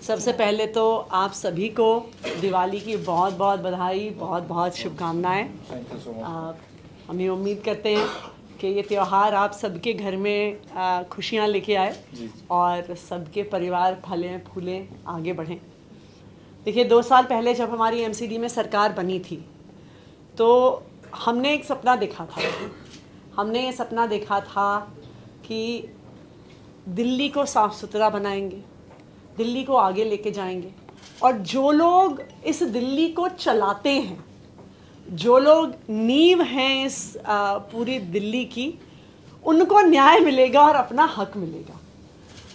सबसे पहले तो आप सभी को दिवाली की बहुत बहुत बधाई, बहुत बहुत शुभकामनाएं। Thank you so much. हम ये उम्मीद करते हैं कि ये त्यौहार आप सबके घर में खुशियां लेके आए और सबके परिवार फले फूले आगे बढ़ें। देखिए, 2 साल पहले जब हमारी एमसीडी में सरकार बनी थी तो हमने एक सपना देखा था। हमने ये सपना देखा था कि दिल्ली को साफ़ सुथरा बनाएंगे, दिल्ली को आगे लेके जाएंगे, और जो लोग इस दिल्ली को चलाते हैं, जो लोग नींव हैं इस पूरी दिल्ली की, उनको न्याय मिलेगा और अपना हक मिलेगा।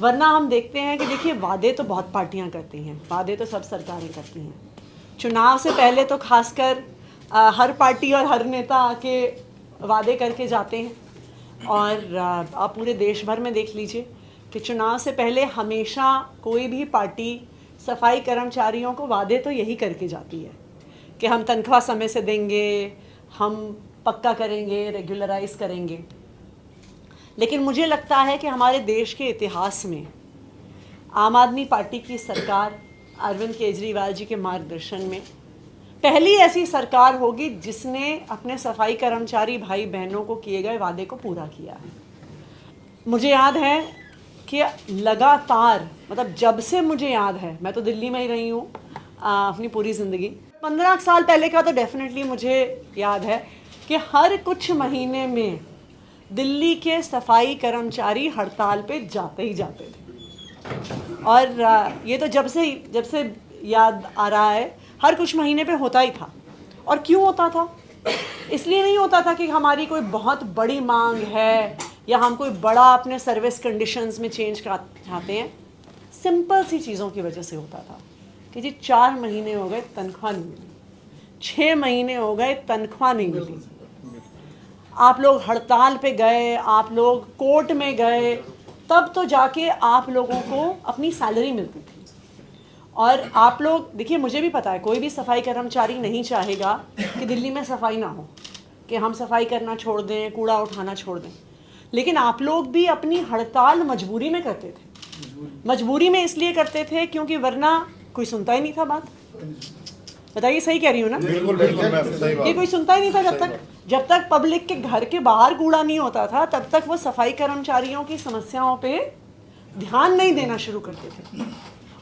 वरना हम देखते हैं कि देखिए, वादे तो बहुत पार्टियां करती हैं, वादे तो सब सरकारें करती हैं। चुनाव से पहले तो खासकर हर पार्टी और हर नेता आके वादे करके जाते हैं। और आप पूरे देश भर में देख लीजिए कि चुनाव से पहले हमेशा कोई भी पार्टी सफाई कर्मचारियों को वादे तो यही करके जाती है कि हम तनख्वाह समय से देंगे, हम पक्का करेंगे, रेगुलराइज करेंगे। लेकिन मुझे लगता है कि हमारे देश के इतिहास में आम आदमी पार्टी की सरकार, अरविंद केजरीवाल जी के मार्गदर्शन में पहली ऐसी सरकार होगी जिसने अपने सफाई कर्मचारी भाई बहनों को किए गए वादे को पूरा किया है। मुझे याद है कि लगातार, मतलब जब से मुझे याद है, मैं तो दिल्ली में ही रही हूँ अपनी पूरी ज़िंदगी, 15 साल पहले का तो डेफिनेटली मुझे याद है कि हर कुछ महीने में दिल्ली के सफाई कर्मचारी हड़ताल पे जाते ही जाते थे। और ये तो जब से याद आ रहा है, हर कुछ महीने पे होता ही था। और क्यों होता था? इसलिए नहीं होता था कि हमारी कोई बहुत बड़ी मांग है या हम कोई बड़ा अपने सर्विस कंडीशंस में चेंज चाहते हैं। सिंपल सी चीज़ों की वजह से होता था कि जी 4 महीने हो गए तनख्वाह नहीं मिली, 6 महीने हो गए तनख्वाह नहीं मिली, आप लोग हड़ताल पे गए, आप लोग कोर्ट में गए, तब तो जाके आप लोगों को अपनी सैलरी मिलती थी। और आप लोग देखिए, मुझे भी पता है कोई भी सफाई कर्मचारी नहीं चाहेगा कि दिल्ली में सफाई ना हो, कि हम सफाई करना छोड़ दें, कूड़ा उठाना छोड़ दें। लेकिन आप लोग भी अपनी हड़ताल मजबूरी में करते थे। मजबूरी में इसलिए करते थे क्योंकि वरना कोई सुनता ही नहीं था बात। बताइए, सही कह रही हूँ ना? बिल्कुल बिल्कुल, मैं सही बात। ये कोई सुनता ही नहीं था। जब तक पब्लिक के घर के बाहर कूड़ा नहीं होता था, तब तक वो सफाई कर्मचारियों की समस्याओं पे ध्यान नहीं देना शुरू करते थे।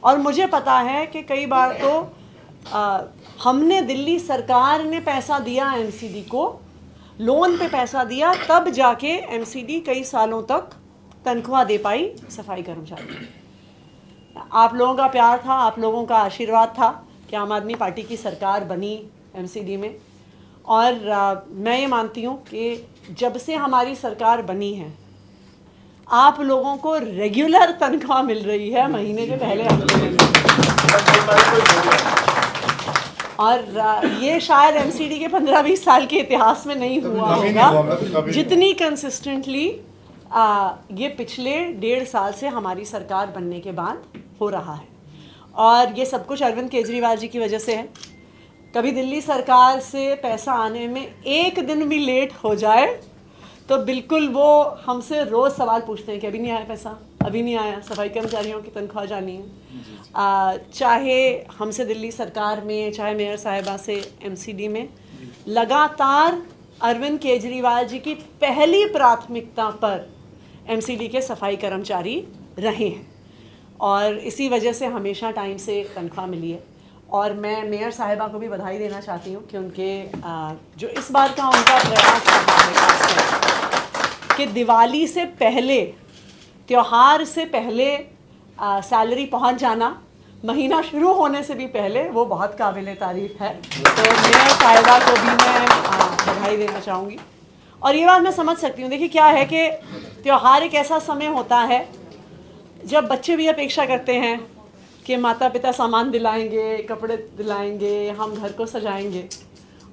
और मुझे पता है कि कई बार तो हमने, दिल्ली सरकार ने पैसा दिया एमसीडी को, लोन पे पैसा दिया, तब जाके एमसीडी कई सालों तक तनख्वाह दे पाई सफाई कर्मचारी। आप लोगों का प्यार था, आप लोगों का आशीर्वाद था कि आम आदमी पार्टी की सरकार बनी एमसीडी में। और मैं ये मानती हूँ कि जब से हमारी सरकार बनी है, आप लोगों को रेगुलर तनख्वाह मिल रही है महीने के पहले हफ्ते में। और ये शायद एमसीडी के 15-20 साल के इतिहास में नहीं हुआ होगा जितनी कंसिस्टेंटली ये पिछले 1.5 साल से हमारी सरकार बनने के बाद हो रहा है। और ये सब कुछ अरविंद केजरीवाल जी की वजह से है। कभी दिल्ली सरकार से पैसा आने में एक दिन भी लेट हो जाए तो बिल्कुल वो हमसे रोज़ सवाल पूछते हैं कि अभी नहीं आया पैसा, अभी नहीं आया, सफाई कर्मचारियों की तनख्वाह जानी है। चाहे हमसे दिल्ली सरकार में, चाहे मेयर साहिबा से एमसीडी में, लगातार अरविंद केजरीवाल जी की पहली प्राथमिकता पर एमसीडी के सफाई कर्मचारी रहे हैं। और इसी वजह से हमेशा टाइम से तनख्वाह मिली है। और मैं मेयर साहिबा को भी बधाई देना चाहती हूँ कि उनके जो इस बार का उनका प्रयास रहा है कि दिवाली से पहले, त्यौहार से पहले सैलरी पहुँच जाना, महीना शुरू होने से भी पहले, वो बहुत काबिल तारीफ़ है। तो मेयर साहिबा को भी मैं बधाई देना चाहूँगी। और ये बात मैं समझ सकती हूँ। देखिए, क्या है कि त्यौहार एक ऐसा समय होता है जब बच्चे भी अपेक्षा करते हैं कि माता पिता सामान दिलाएंगे, कपड़े दिलाएंगे, हम घर को सजाएंगे।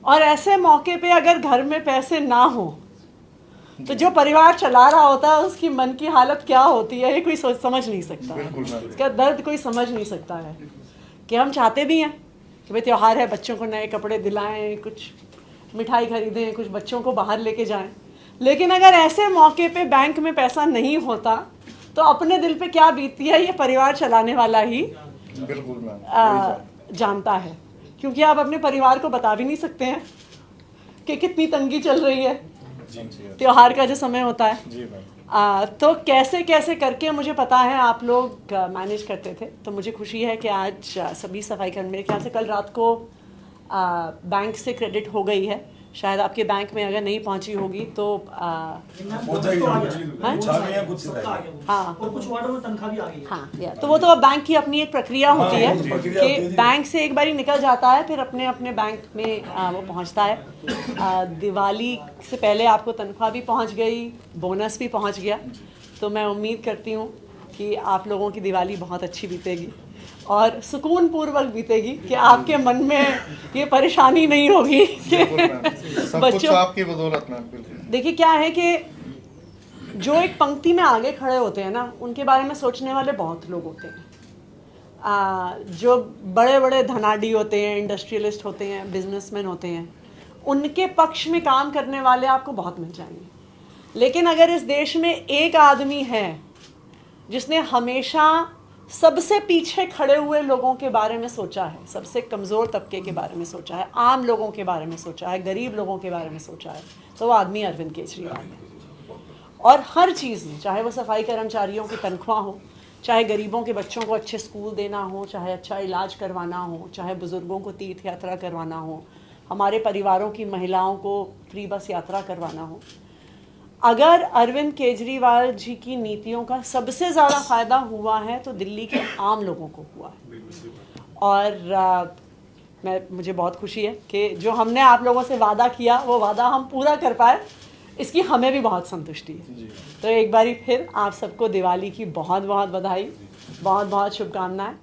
और ऐसे मौके पे अगर घर में पैसे ना हो तो जो परिवार चला रहा होता है उसकी मन की हालत क्या होती है, ये कोई समझ नहीं सकता है। इसका दर्द कोई समझ नहीं सकता है कि हम चाहते भी हैं कि भाई त्यौहार है, बच्चों को नए कपड़े दिलाएं, कुछ मिठाई खरीदें, कुछ बच्चों को बाहर लेके जाएं। लेकिन अगर ऐसे मौके पे बैंक में पैसा नहीं होता तो अपने दिल पे क्या बीतती है ये परिवार चलाने वाला ही बिल्कुल मैम, जानता है, क्योंकि आप अपने परिवार को बता भी नहीं सकते हैं कि कितनी तंगी चल रही है त्योहार का जो समय होता है। जी मैम। तो कैसे कैसे करके मुझे पता है आप लोग मैनेज करते थे, तो मुझे खुशी है कि आज सभी सफाई कर्मी, मेरे ख्याल से कल रात को बैंक से क्रेडिट हो गई है, शायद आपके बैंक में अगर नहीं पहुंची होगी तो हाँ, और कुछ वार्डों में तनख्वाह भी आ गई है। हाँ, तो वो तो अब बैंक की अपनी एक प्रक्रिया होती है कि बैंक से एक बारी निकल जाता है, फिर अपने अपने बैंक में वो पहुंचता है। दिवाली से पहले आपको तनख्वाह भी पहुंच गई, बोनस भी पहुंच गया, तो मैं उम्मीद करती हूँ कि आप लोगों की दिवाली बहुत अच्छी बीतेगी और सुकून पूर्वक बीतेगी, कि आपके मन में ये परेशानी नहीं होगी कि सब कुछ आपकी बदौलत मैम। बिल्कुल। देखिए क्या है कि जो एक पंक्ति में आगे खड़े होते हैं ना, उनके बारे में सोचने वाले बहुत लोग होते हैं। जो बड़े बड़े धनाढ्य होते हैं, इंडस्ट्रियलिस्ट होते हैं, बिजनेसमैन होते हैं, उनके पक्ष में काम करने वाले आपको बहुत मिल जाएंगे। लेकिन अगर इस देश में एक आदमी है जिसने हमेशा सबसे पीछे खड़े हुए लोगों के बारे में सोचा है, सबसे कमज़ोर तबके के बारे में सोचा है, आम लोगों के बारे में सोचा है, गरीब लोगों के बारे में सोचा है, तो वो आदमी अरविंद केजरीवाल है। और हर चीज़ में, चाहे वो सफाई कर्मचारियों की तनख्वाह हो, चाहे गरीबों के बच्चों को अच्छे स्कूल देना हो, चाहे अच्छा इलाज करवाना हो, चाहे बुज़ुर्गों को तीर्थ यात्रा करवाना हो, हमारे परिवारों की महिलाओं को फ्री बस यात्रा करवाना हो, अगर अरविंद केजरीवाल जी की नीतियों का सबसे ज़्यादा फ़ायदा हुआ है तो दिल्ली के आम लोगों को हुआ है। और मुझे बहुत खुशी है कि जो हमने आप लोगों से वादा किया वो वादा हम पूरा कर पाए, इसकी हमें भी बहुत संतुष्टि है। तो एक बारी फिर आप सबको दिवाली की बहुत बहुत बधाई, बहुत बहुत शुभकामनाएं।